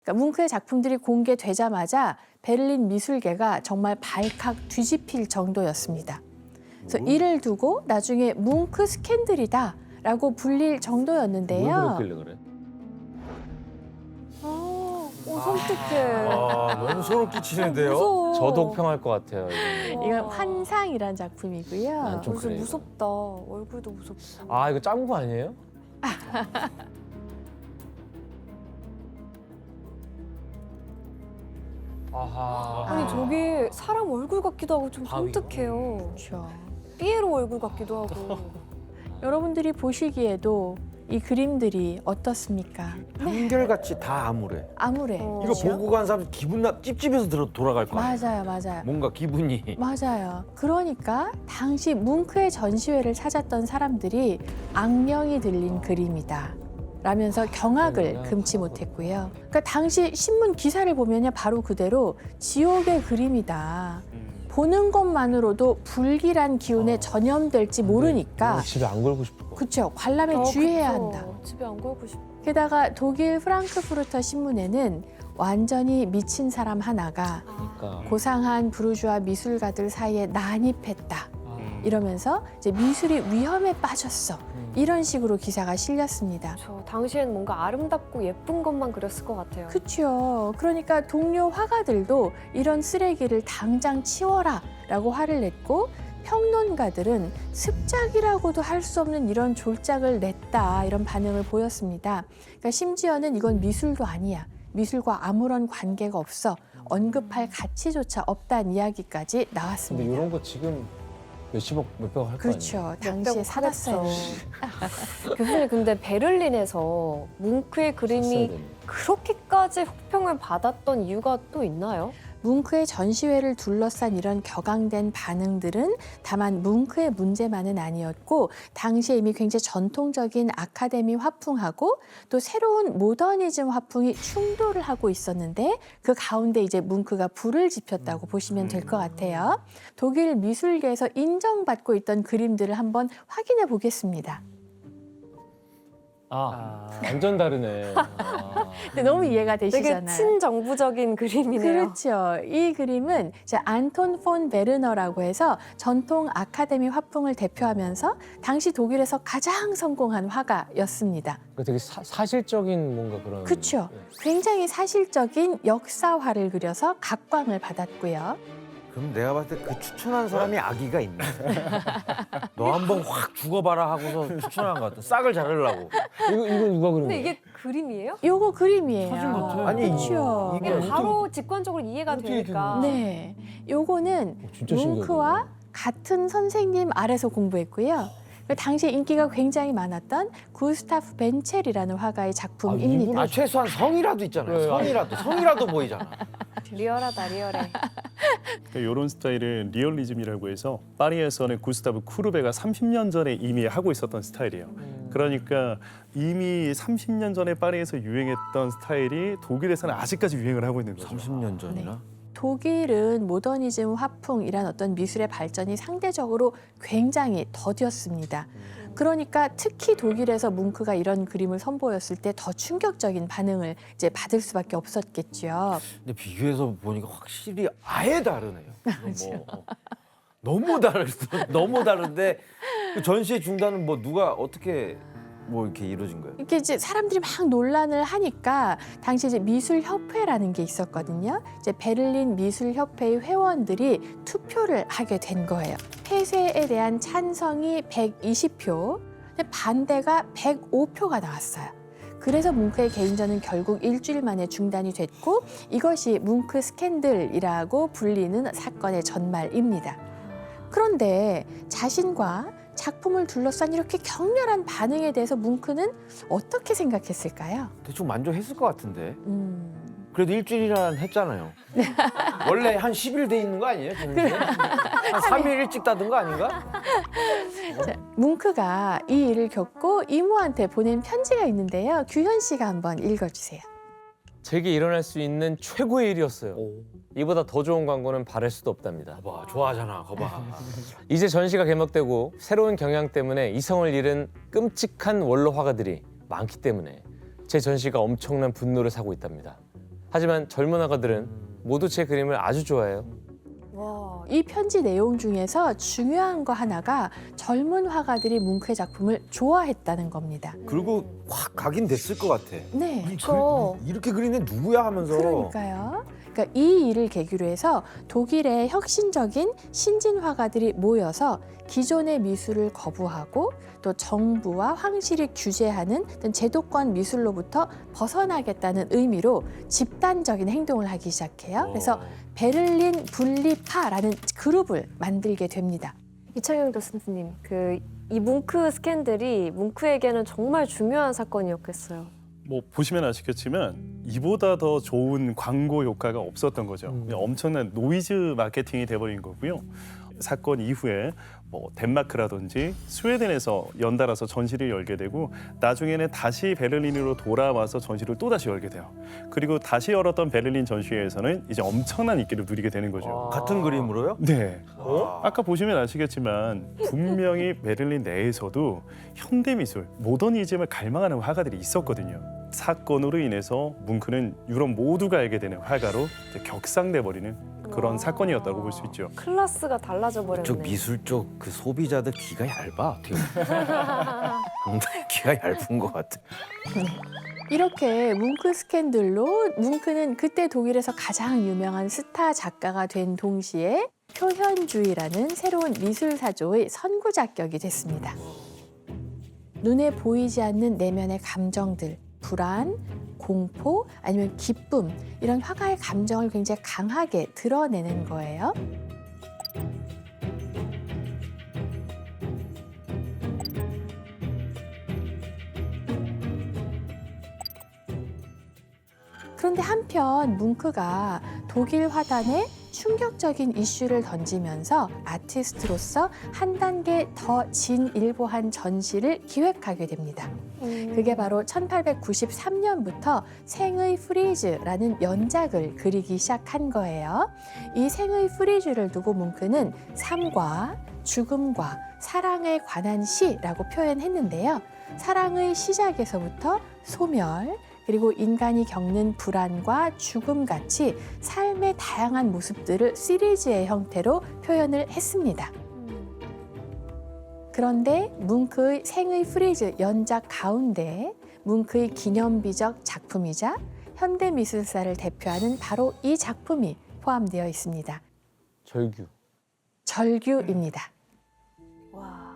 그러니까 뭉크의 작품들이 공개되자마자 베를린 미술계가 정말 발칵 뒤집힐 정도였습니다. 그래서 이를 두고 나중에 뭉크 스캔들이다라고 불릴 정도였는데요. 뭘 그랬길래 그래? 섬뜩해. 너무 소름 끼치는데요. 무서워. 저도 혹평할 것 같아요. 이거는. 이건 환상이란 작품이고요. 난 좀 무슨 그래. 무섭다. 얼굴도 무섭고. 아 이거 짠 거 아니에요? 아하. 아니 저게 사람 얼굴 같기도 하고 좀 바위. 섬뜩해요. 그렇죠. 삐에로 얼굴 같기도 하고. 여러분들이 보시기에도 이 그림들이 어떻습니까? 한결같이 다 암울해. 암울해. 어. 이거 그렇죠? 보고 간 사람 기분 찝찝해서 돌아갈 거 아니야. 맞아요. 뭔가 기분이. 맞아요. 그러니까 당시 뭉크의 전시회를 찾았던 사람들이 악령이 들린 그림이다. 라면서 경악을 금치 못했고요. 그러니까 당시 신문 기사를 보면요, 바로 그대로 지옥의 그림이다. 보는 것만으로도 불길한 기운에 전염될지 모르니까, 집에 안 걸고 싶을 것 같아. 그렇죠. 관람에 주의해야 그쵸. 한다. 집에 안 걸고 싶어. 게다가 독일 프랑크푸르터 신문에는 완전히 미친 사람 하나가 그러니까. 고상한 부르주아 미술가들 사이에 난입했다. 아. 이러면서 이제 미술이 위험에 빠졌어. 이런 식으로 기사가 실렸습니다. 저 당시엔 뭔가 아름답고 예쁜 것만 그렸을 것 같아요. 그렇죠. 그러니까 동료 화가들도 이런 쓰레기를 당장 치워라 라고 화를 냈고, 평론가들은 습작이라고도 할 수 없는 이런 졸작을 냈다, 이런 반응을 보였습니다. 그러니까 심지어는 이건 미술도 아니야. 미술과 아무런 관계가 없어. 언급할 가치조차 없다는 이야기까지 근데 나왔습니다. 이런 거 지금 몇십억, 몇백억 할 거 아니에요? 그렇죠. 당시에 사놨어요. 교수님 근데 베를린에서 뭉크의 샀어야 그림이 되는데. 그렇게까지 혹평을 받았던 이유가 또 있나요? 뭉크의 전시회를 둘러싼 이런 격앙된 반응들은 다만 뭉크의 문제만은 아니었고, 당시에 이미 굉장히 전통적인 아카데미 화풍하고 또 새로운 모더니즘 화풍이 충돌을 하고 있었는데, 그 가운데 이제 뭉크가 불을 지폈다고 보시면 될 것 같아요. 독일 미술계에서 인정받고 있던 그림들을 한번 확인해 보겠습니다. 완전 다르네. 아. 근데 너무 이해가 되게 되시잖아요. 친정부적인 그림이네요. 그렇죠. 이 그림은 이제 안톤 폰 베르너라고 해서 전통 아카데미 화풍을 대표하면서 당시 독일에서 가장 성공한 화가였습니다. 그 되게 사실적인 뭔가 그런. 그렇죠. 예. 굉장히 사실적인 역사화를 그려서 각광을 받았고요. 그럼 내가 봤을 때 그 추천한 사람이 아기가 있네. 너 한번 확 죽어봐라 하고서 추천한 것 같아. 싹을 자르려고. 이거 누가 그린 근데 거야? 이게 그림이에요? 요거 그림이에요. 사진 같아. 아니, 그렇죠. 이게 이게 바로 직관적으로 이해가 어떻게 되니까. 네. 요거는 진짜 신기하다. 뭉크와 같은 선생님 아래서 공부했고요. 당시에 인기가 굉장히 많았던 구스타프 벤첼이라는 화가의 작품입니다. 아, 최소한 성이라도 있잖아요. 네. 성이라도 보이잖아. 리얼하다 리얼해. 이런 스타일은 리얼리즘이라고 해서 파리에서는 구스타브 쿠르베가 30년 전에 이미 하고 있었던 스타일이에요. 그러니까 이미 30년 전에 파리에서 유행했던 스타일이 독일에서는 아직까지 유행을 하고 있는 거죠. 30년 전이나? 독일은 모더니즘 화풍이란 어떤 미술의 발전이 상대적으로 굉장히 더뎠습니다. 그러니까 특히 독일에서 뭉크가 이런 그림을 선보였을 때 더 충격적인 반응을 이제 받을 수밖에 없었겠죠. 근데 비교해서 보니까 확실히 아예 다르네요. 너무 너무 다른데 그 전시회 중단은 뭐 누가 어떻게 뭐 이렇게 이루어진 거예요? 이렇게 이제 사람들이 막 논란을 하니까 당시 이제 미술협회라는 게 있었거든요. 이제 베를린 미술협회의 회원들이 투표를 하게 된 거예요. 폐쇄에 대한 찬성이 120표, 반대가 105표가 나왔어요. 그래서 뭉크의 개인전은 결국 일주일 만에 중단이 됐고, 이것이 뭉크 스캔들이라고 불리는 사건의 전말입니다. 그런데 자신과 작품을 둘러싼 이렇게 격렬한 반응에 대해서 뭉크는 어떻게 생각했을까요? 대충 만족했을 것 같은데. 그래도 일주일이나 했잖아요. 원래 한 10일 돼 있는 거 아니에요? 전시회? 한 3일 일찍 닫은 거 아닌가? 자, 뭉크가 이 일을 겪고 이모한테 보낸 편지가 있는데요. 규현 씨가 한번 읽어주세요. 제게 일어날 수 있는 최고의 일이었어요. 이보다 더 좋은 광고는 바랄 수도 없답니다. 거봐, 좋아하잖아, 거봐. 이제 전시가 개막되고 새로운 경향 때문에 이성을 잃은 끔찍한 원로 화가들이 많기 때문에 제 전시가 엄청난 분노를 사고 있답니다. 하지만 젊은 화가들은 모두 제 그림을 아주 좋아해요. 와. 이 편지 내용 중에서 중요한 거 하나가 젊은 화가들이 뭉크의 작품을 좋아했다는 겁니다. 그리고 확 각인됐을 것 같아. 네. 이렇게 그리는 애 누구야 하면서. 그러니까요. 그러니까 이 일을 계기로 해서 독일의 혁신적인 신진 화가들이 모여서 기존의 미술을 거부하고 또 정부와 황실이 규제하는 어떤 제도권 미술로부터 벗어나겠다는 의미로 집단적인 행동을 하기 시작해요. 그래서 베를린 분리파라는 그룹을 만들게 됩니다. 이창영 교수님, 이 뭉크 스캔들이 뭉크에게는 정말 중요한 사건이었겠어요. 뭐 보시면 아시겠지만 이보다 더 좋은 광고 효과가 없었던 거죠. 엄청난 노이즈 마케팅이 돼버린 거고요. 사건 이후에 뭐 덴마크라든지 스웨덴에서 연달아서 전시를 열게 되고 나중에는 다시 베를린으로 돌아와서 전시를 또 다시 열게 돼요. 그리고 다시 열었던 베를린 전시회에서는 이제 엄청난 인기를 누리게 되는 거죠. 같은 그림으로요? 네. 어? 아까 보시면 아시겠지만 분명히 베를린 내에서도 현대미술, 모더니즘을 갈망하는 화가들이 있었거든요. 사건으로 인해서 뭉크는 유럽 모두가 알게 되는 화가로 이제 격상돼 버리는 그런 사건이었다고 볼 수 있죠. 클래스가 달라져 버렸네. 쪽 미술 쪽 그 소비자들 귀가 얇아. 어떻게 보면. 상당히 귀가 얇은 것 같아. 이렇게 뭉크 스캔들로 뭉크는 그때 독일에서 가장 유명한 스타 작가가 된 동시에 표현주의라는 새로운 미술사조의 선구자격이 됐습니다. 눈에 보이지 않는 내면의 감정들, 불안, 공포, 아니면 기쁨 이런 화가의 감정을 굉장히 강하게 드러내는 거예요. 그런데 한편 뭉크가 독일 화단에 충격적인 이슈를 던지면서 아티스트로서 한 단계 더 진일보한 전시를 기획하게 됩니다. 그게 바로 1893년부터 생의 프리즈라는 연작을 그리기 시작한 거예요. 이 생의 프리즈를 두고 뭉크는 삶과 죽음과 사랑에 관한 시라고 표현했는데요. 사랑의 시작에서부터 소멸, 그리고 인간이 겪는 불안과 죽음같이 삶의 다양한 모습들을 시리즈의 형태로 표현을 했습니다. 그런데 뭉크의 생의 프리즈 연작 가운데 뭉크의 기념비적 작품이자 현대미술사를 대표하는 바로 이 작품이 포함되어 있습니다. 절규. 절규입니다. 와.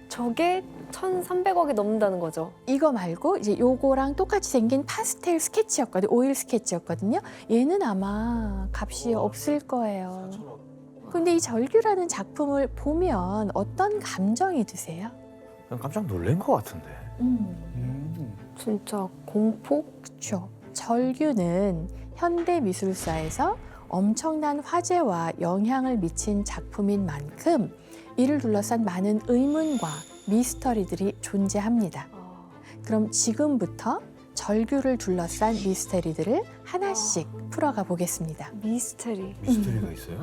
저게 1,300억이 넘는다는 거죠. 이거 말고 이제 요거랑 똑같이 생긴 파스텔 스케치였거든요. 오일 스케치였거든요. 얘는 아마 값이 없을 거예요. 근데 이 절규라는 작품을 보면 어떤 감정이 드세요? 그냥 깜짝 놀란 것 같은데. 진짜 공포? 그렇죠. 절규는 현대 미술사에서 엄청난 화제와 영향을 미친 작품인 만큼 이를 둘러싼 많은 의문과 미스터리들이 존재합니다. 그럼 지금부터 절규를 둘러싼 미스터리들을 하나씩 풀어가 보겠습니다. 미스테리. 미스터리가 있어요?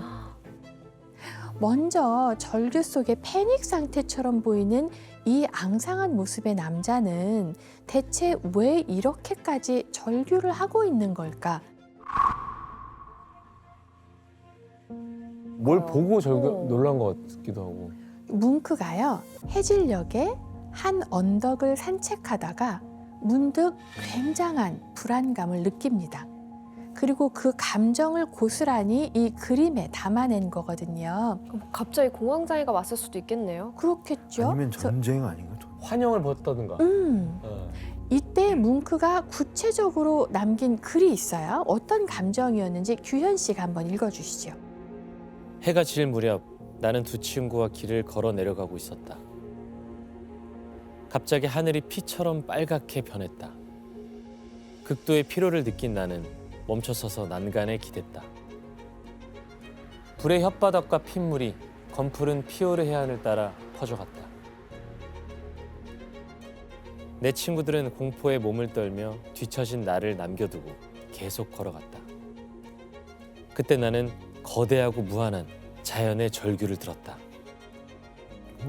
먼저 절규 속의 패닉 상태처럼 보이는 이 앙상한 모습의 남자는 대체 왜 이렇게까지 절규를 하고 있는 걸까? 뭘 보고 절규 놀란 것 같기도 하고. 뭉크가요, 해질녘에 한 언덕을 산책하다가 문득 굉장한 불안감을 느낍니다. 그리고 그 감정을 고스란히 이 그림에 담아낸 거거든요. 갑자기 공황장애가 왔을 수도 있겠네요. 그렇겠죠? 아니면 그래서 전쟁 아닌가? 환영을 벗다든가. 음. 이때 뭉크가 구체적으로 남긴 글이 있어요. 어떤 감정이었는지 규현 씨가 한번 읽어주시죠. 해가 질 무렵 나는 두 친구와 길을 걸어 내려가고 있었다. 갑자기 하늘이 피처럼 빨갛게 변했다. 극도의 피로를 느낀 나는 멈춰서서 난간에 기댔다. 불의 혓바닥과 핏물이 검푸른 피오르 해안을 따라 퍼져갔다. 내 친구들은 공포에 몸을 떨며 뒤처진 나를 남겨두고 계속 걸어갔다. 그때 나는 거대하고 무한한 자연의 절규를 들었다.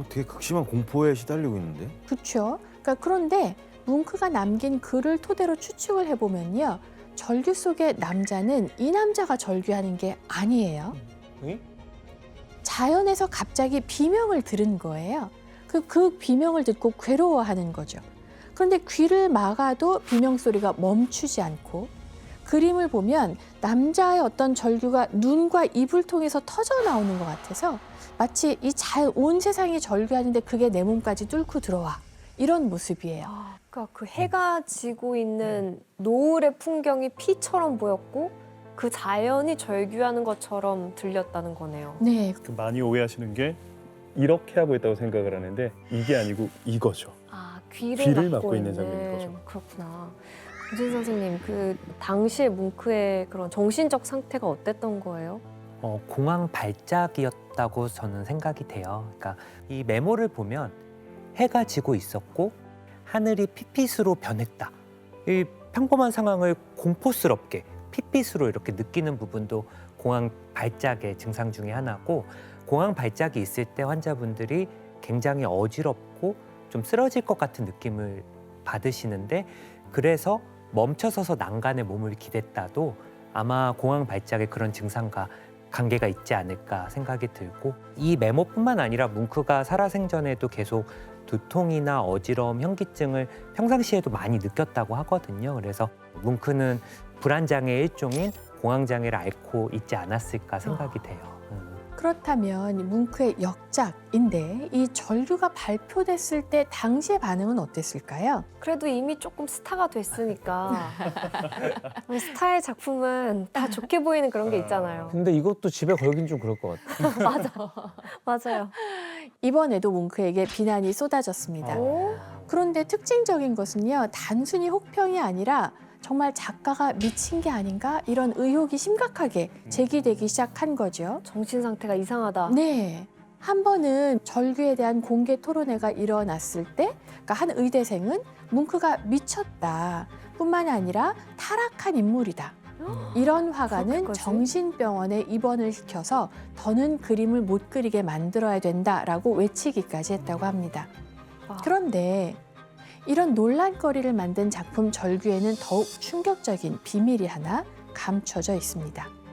되게 극심한 공포에 시달리고 있는데. 그렇죠. 그런데 뭉크가 남긴 글을 토대로 추측을 해보면요. 절규 속의 남자는 이 남자가 절규하는 게 아니에요. 응? 자연에서 갑자기 비명을 들은 거예요. 그 비명을 듣고 괴로워하는 거죠. 그런데 귀를 막아도 비명 소리가 멈추지 않고 그림을 보면 남자의 어떤 절규가 눈과 입을 통해서 터져 나오는 것 같아서 마치 이 온 세상이 절규하는데 그게 내 몸까지 뚫고 들어와. 이런 모습이에요. 그러니까 그 해가 지고 있는 노을의 풍경이 피처럼 보였고 그 자연이 절규하는 것처럼 들렸다는 거네요. 네, 많이 오해하시는 게 이렇게 하고 있다고 생각을 하는데 이게 아니고 이거죠. 아, 귀를 귀를 막고 막고 있는 있는 장면인 거죠. 그렇구나. 유진 선생님, 그 당시의 뭉크의 그런 정신적 상태가 어땠던 거예요? 공황 발작이었다고 저는 생각이 돼요. 그러니까 이 메모를 보면 해가 지고 있었고 하늘이 핏빛으로 변했다. 이 평범한 상황을 공포스럽게 핏빛으로 이렇게 느끼는 부분도 공황 발작의 증상 중에 하나고, 공황 발작이 있을 때 환자분들이 굉장히 어지럽고 좀 쓰러질 것 같은 느낌을 받으시는데, 그래서 멈춰서서 난간에 몸을 기댔다도 아마 공황 발작의 그런 증상과 관계가 있지 않을까 생각이 들고, 이 메모뿐만 아니라 뭉크가 살아생전에도 계속 두통이나 어지러움, 현기증을 평상시에도 많이 느꼈다고 하거든요. 그래서 뭉크는 불안장애의 일종인 공황장애를 앓고 있지 않았을까 생각이 돼요. 그렇다면 뭉크의 역작인데 이 절규가 발표됐을 때 당시의 반응은 어땠을까요? 그래도 이미 조금 스타가 됐으니까 스타의 작품은 다 좋게 보이는 그런 게 있잖아요. 근데 이것도 집에 걸긴 좀 그럴 것 같아. 맞아요. 이번에도 뭉크에게 비난이 쏟아졌습니다. 오? 그런데 특징적인 것은요, 단순히 혹평이 아니라 정말 작가가 미친 게 아닌가 이런 의혹이 심각하게 제기되기 시작한 거죠. 정신 상태가 이상하다. 네. 한 번은 절규에 대한 공개 토론회가 일어났을 때, 그러니까 한 의대생은 뭉크가 미쳤다 뿐만 아니라 타락한 인물이다. 이런 화가는 그렇게까지? 정신병원에 입원을 시켜서 더는 그림을 못 그리게 만들어야 된다라고 외치기까지 했다고 합니다. 와. 그런데 이런 논란거리를 만든 작품 절규에는 더욱 충격적인 비밀이 하나 감춰져 있습니다.